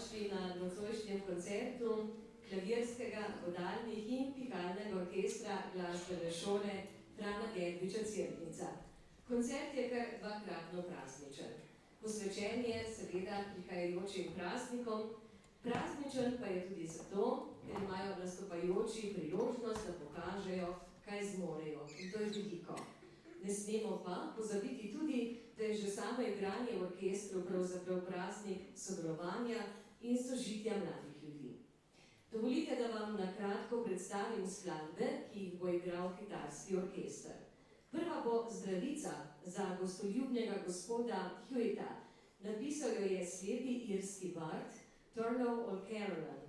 dobrodošli na nocojšnjem koncertu klavirskega, godalnih in pihalnega orkestra glasbene šole Frana Gedviča Cerknica. Koncert je kar dvakratno prazničen. Posvečen je seveda prihajajočim praznikom, prazničen pa je tudi zato, ker imajo nastopajoči priložnost, da pokažejo, kaj zmorejo. In to je veliko. Ne smemo pa pozabiti tudi, da je že samo igranje v orkestru pravzaprav praznik sodelovanja in sožitja mladih ljudi. Dovolite, da vam na kratko predstavim skladbe, ki jih bo igral kitarski orkester. Prva bo Zdravica za gostoljubnega gospoda Hewita. Napisal jo je slepi irski bard Turlough O'Carolan,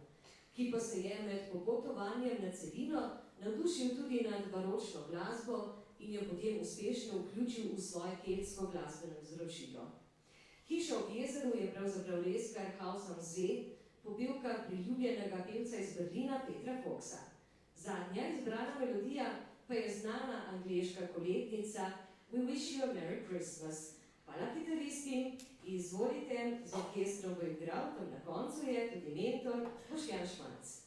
ki pa se je med popotovanjem na celino navdušil tudi nad baročno glasbo in jo potem uspešno vključil v svoje keltsko glasbeno izročilo. Hiša ob jezeru je pravzaprav leskar House am See, popevka priljubljenega pevca iz Berlina Petra Foxa. Zadnja izbrana melodija pa je znana angleška koletnica We Wish You a Merry Christmas. Hvala kitaristi, izvolite, z orkestrom bo igral, tam na koncu je tudi mentor Boštjan Šmanc.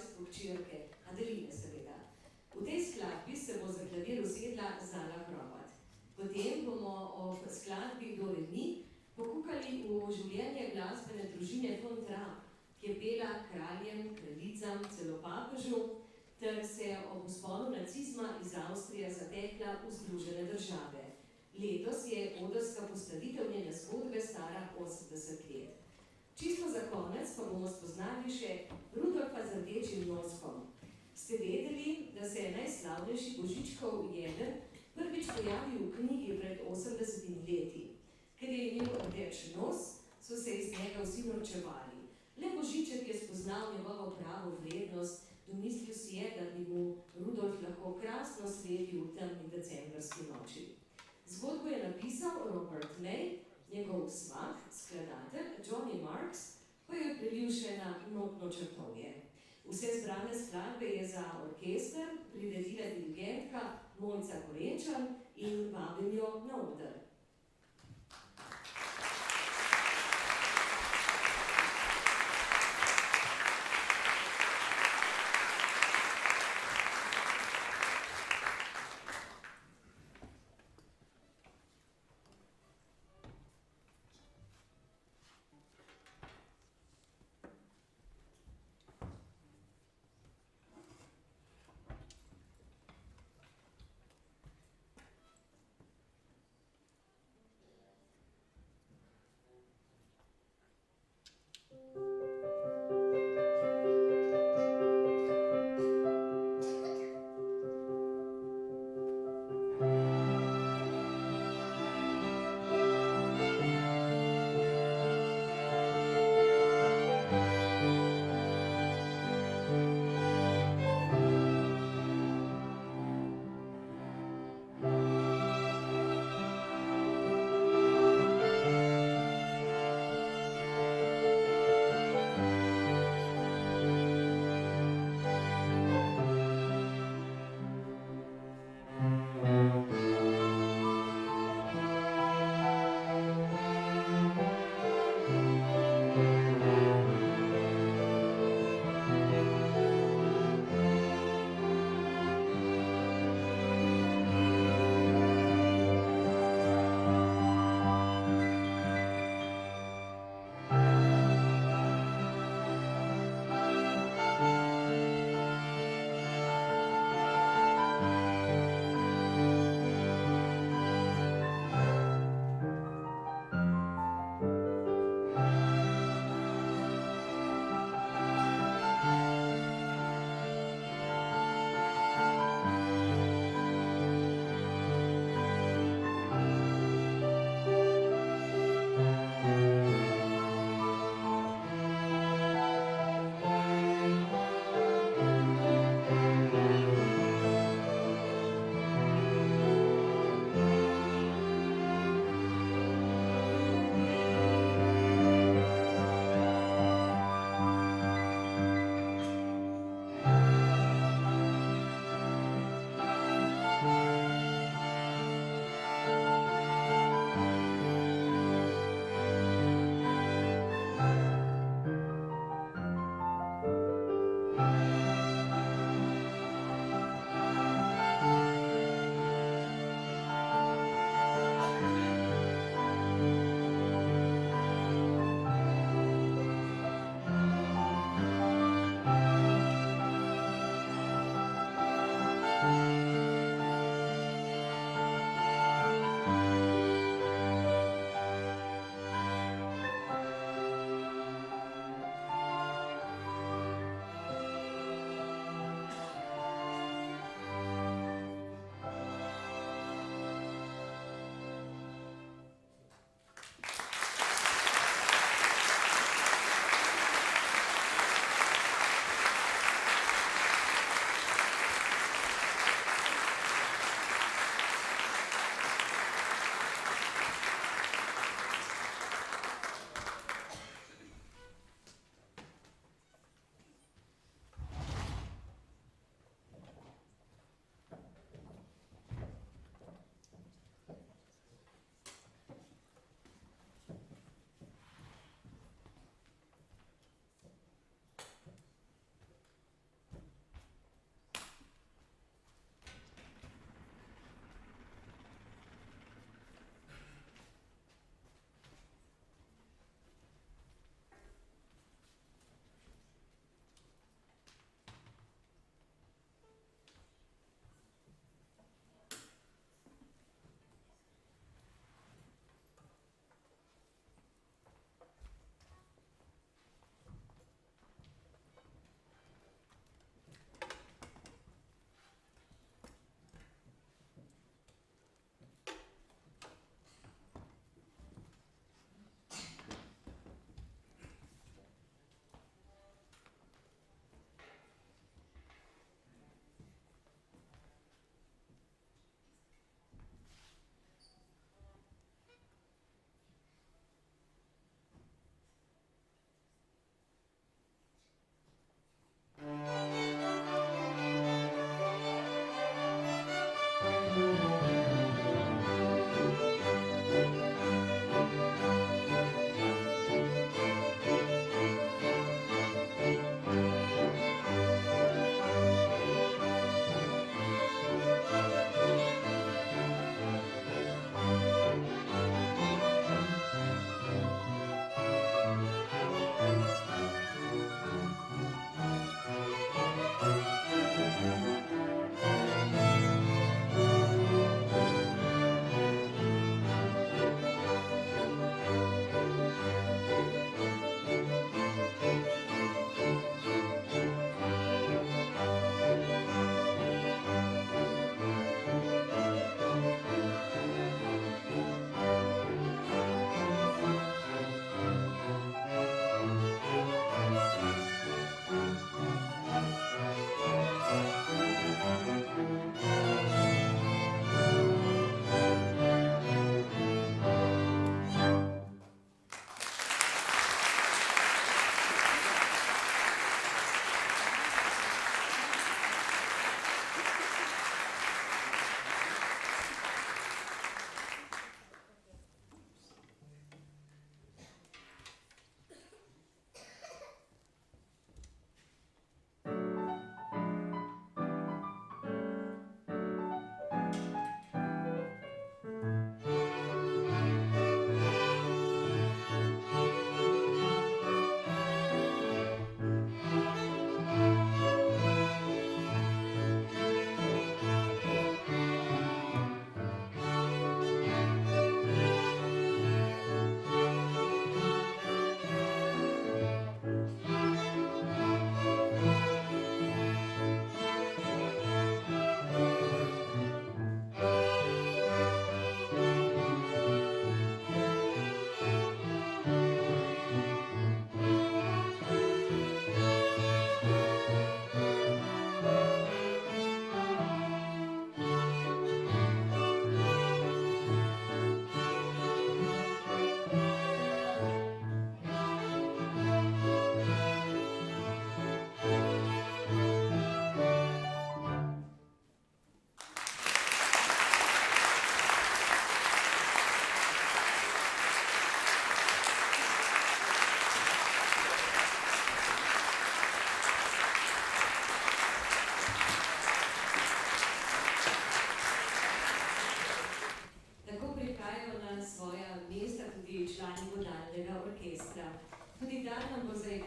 rojstvo hčerke, Adeline seveda. V tej skladbi se bo za klavir usedla Zala Hrovat. Potem bomo ob skladbi Kdo je mi pokukali v življenje glasbene družine von Trapp, ki je pela kraljem, kraljicam, celo papežu, ter se ob vzponu nacizma iz Avstrije zatekla v Združene države. Letos je odrska postavitev njene zgodbe stara 80 let. Čisto za konec pa bomo spoznali še Rudolfa z rdečim noskom. Ste vedeli, da se je najslavnejši Božičkov jeden prvič pojavil v knjigi pred 80 leti? Ker je imel rdeč nos, so se iz njega vsi norčevali. Le Božiček je spoznal njegovo pravo vrednost, domislil si je, da bi mu Rudolf lahko krasno svetil v temni decembrski noči. Zgodbo je napisal Robert May, njegov svak, skladatelj Johnny Marks, pa jo je prelil še na notno črtovje. Vse zbrane skladbe je za orkester priredila dirigentka Mojca Korenčan in vabim jo na oder.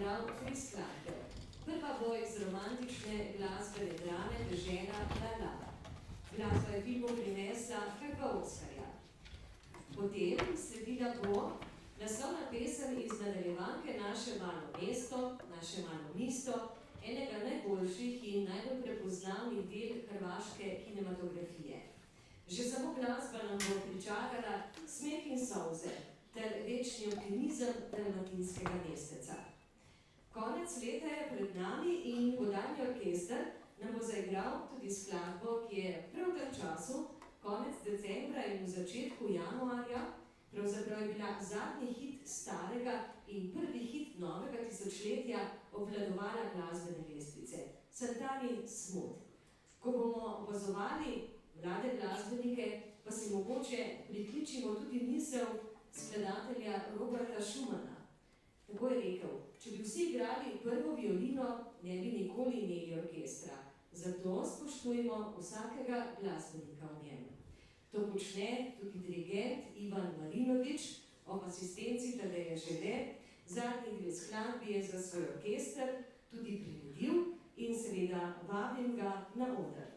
zaigral 3 skladbe. Prva bo iz romantične glasbene drame Dežela La. Glasba je filmu prinesla kar 2 Oskarja. Potem sledila bo naslovna pesem iz nadaljevanke Naše malo mesto, Naše malo mesto, enega najboljših in najbolj prepoznavnih del hrvaške kinematografije. Že samo glasba nam bo pričakala smeh in solze ter večni optimizem dalmatinskega mesteca. Konec leta je pred nami in vodalni orkester nam bo zaigral tudi skladbo, ki je prav v tem času, konec decembra in v začetku januarja, pravzaprav je bila zadnji hit starega in prvi hit novega tisočletja obvladovala glasbene lestvice. Santani Smooth. Ko bomo opazovali mlade glasbenike, pa si mogoče prikličimo tudi misel skladatelja Roberta Schumana. Tako je rekel, če bi vsi igrali prvo violino, ne bi nikoli imeli orkestra. Zato spoštujemo vsakega glasbenika v njem. To počne tudi dirigent Ivan Marinović ob asistenci Tadeja Žele. Zadnji 2 skladbi je za svoj orkester tudi priredil in seveda vabim ga na oder.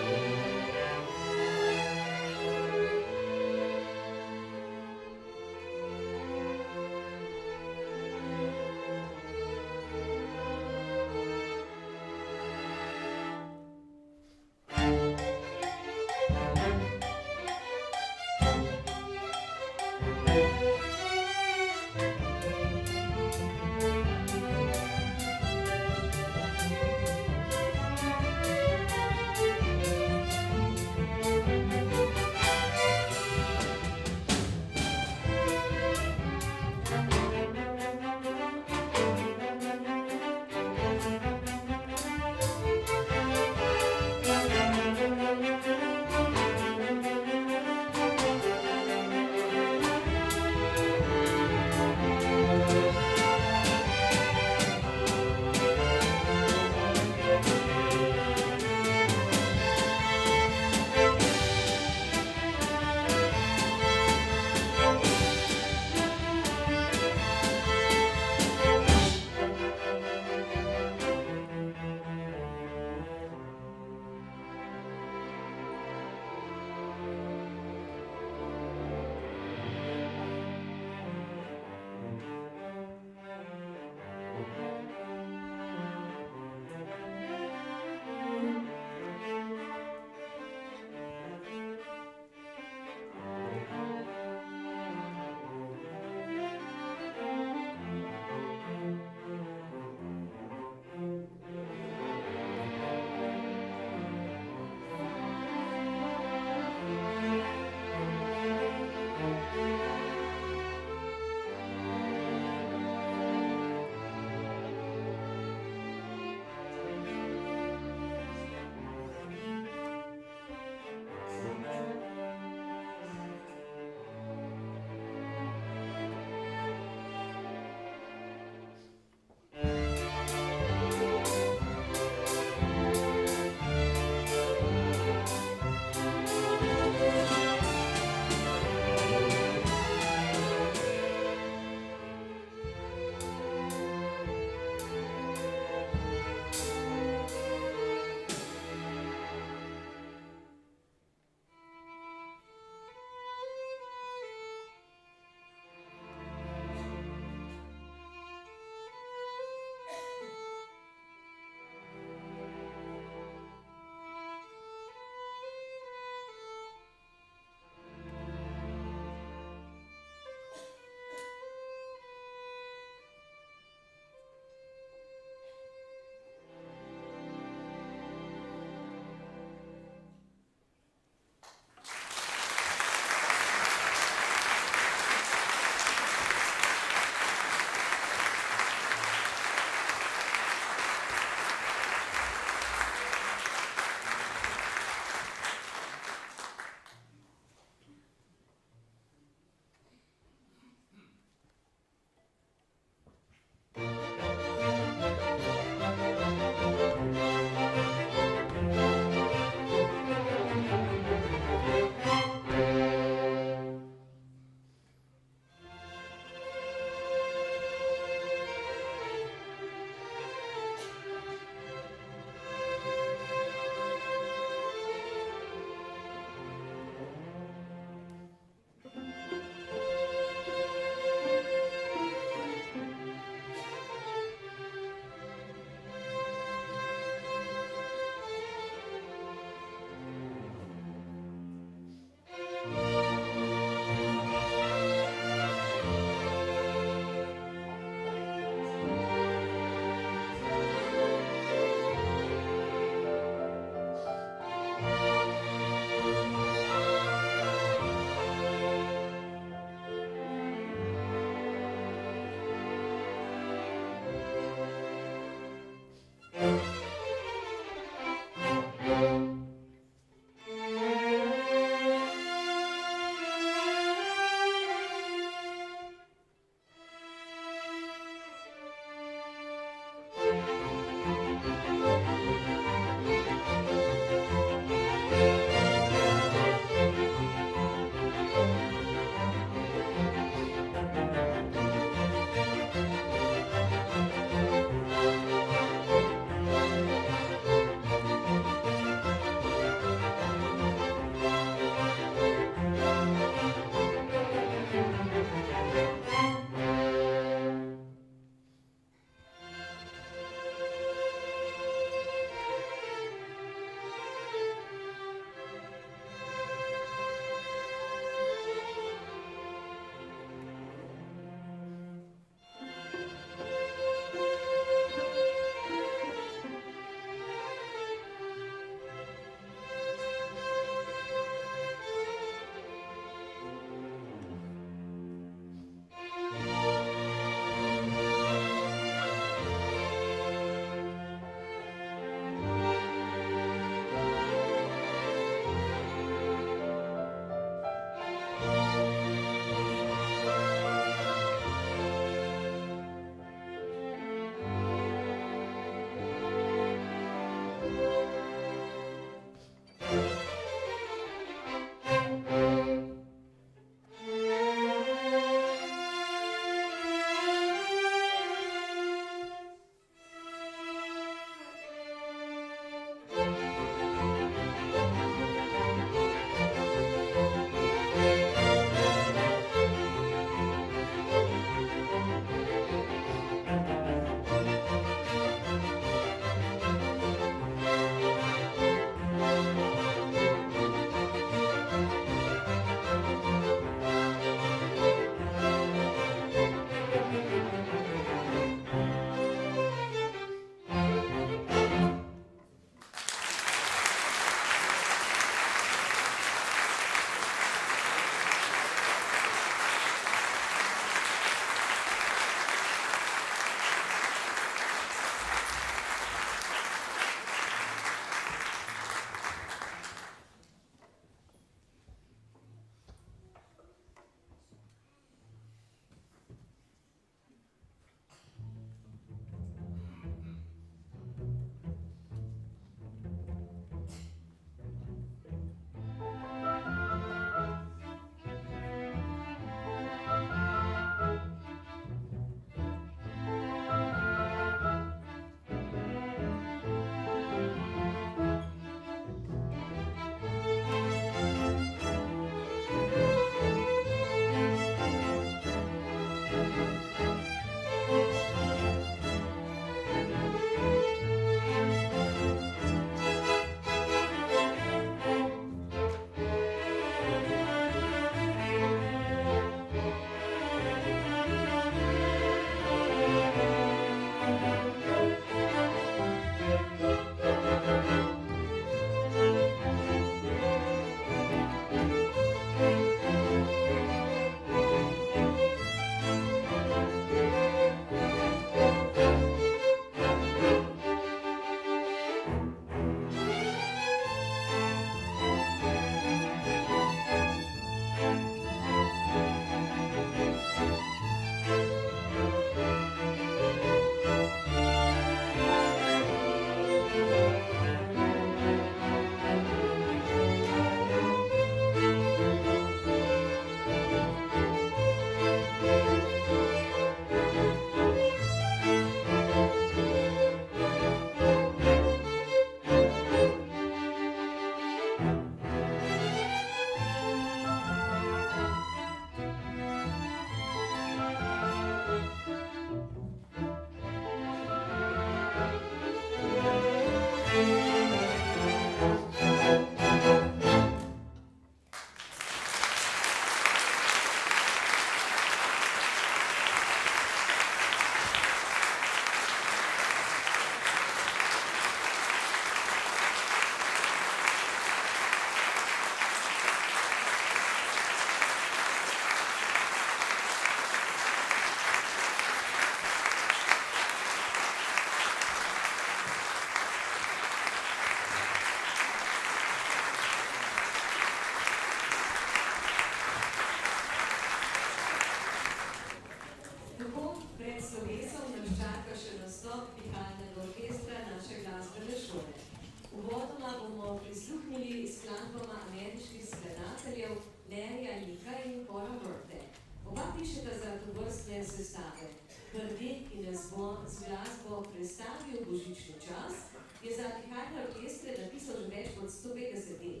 skladbama ameriških skladateljev Larryja Nika in Paula Murphy. Oba pišeta za tovrstne sestave. Prvi, ki nas bo z glasbo predstavil božični čas, je za pihalne orkestre napisal že več kot 150 del.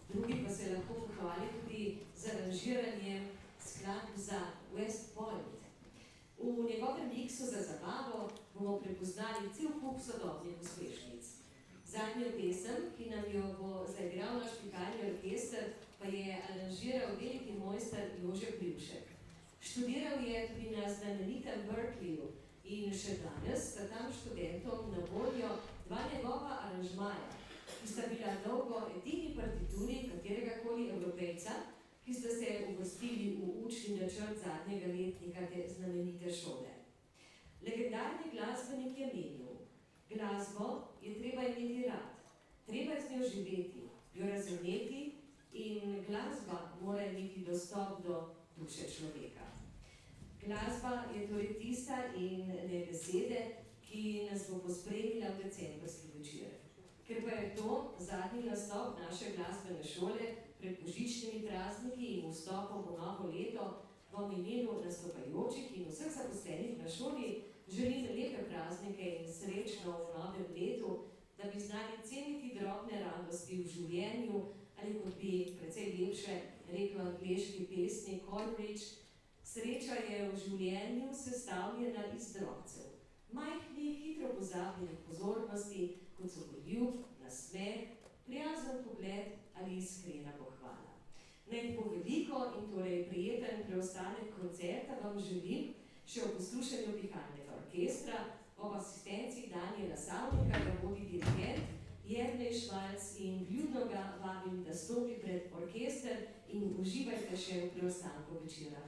Drugi pa se lahko pohvali tudi z aranžiranjem skladb za West Point. V njegovem miksu za zabavo bomo prepoznali cel kup sodobnih uspešnic. Zadnjo pesem, ki nam jo bo zaigral naš pihalni orkester, pa je aranžiral veliki mojster Jože Privšek. Študiral je tudi na znamenitem Berkeleyju in še danes sta tam študentom na voljo dva njegova aranžmaja, ki sta bila dolgo edini partituri kateregakoli Evropejca, ki sta se uvrstili v učni načrt zadnjega letnika te znamenite šole. Legendarni glasbenik je menil: glasbo je treba imeti rad, treba je z njo živeti, jo razumeti in glasba mora imeti dostop do duše človeka. Glasba je torej tista in ne besede, ki nas bo pospremila v decembrski večer. Ker pa je to zadnji nastop naše glasbene šole pred božičnimi prazniki in vstopom v novo leto, vam imenu nastopajočih in vseh zaposlenih na šoli želim lepe praznike in srečno v novem letu, da bi znali ceniti drobne radosti v življenju, ali kot bi precej lepše rekel angleški pesnik Coleridge: sreča je v življenju sestavljena iz drobcev, majhnih, hitro pozabljenih pozornosti, kot so poljub, nasmeh, prijazen pogled ali iskrena pohvala. Naj po veliko in torej prijeten preostanek koncerta vam želim še ob poslušanju pihalnega orkestra, ob asistenci Danijela Savnika, ga vodi dirigent Jernej Švalc, in vljudno ga vabim, da stopi pred orkester in uživajte še v preostanku večera.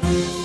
Thank you.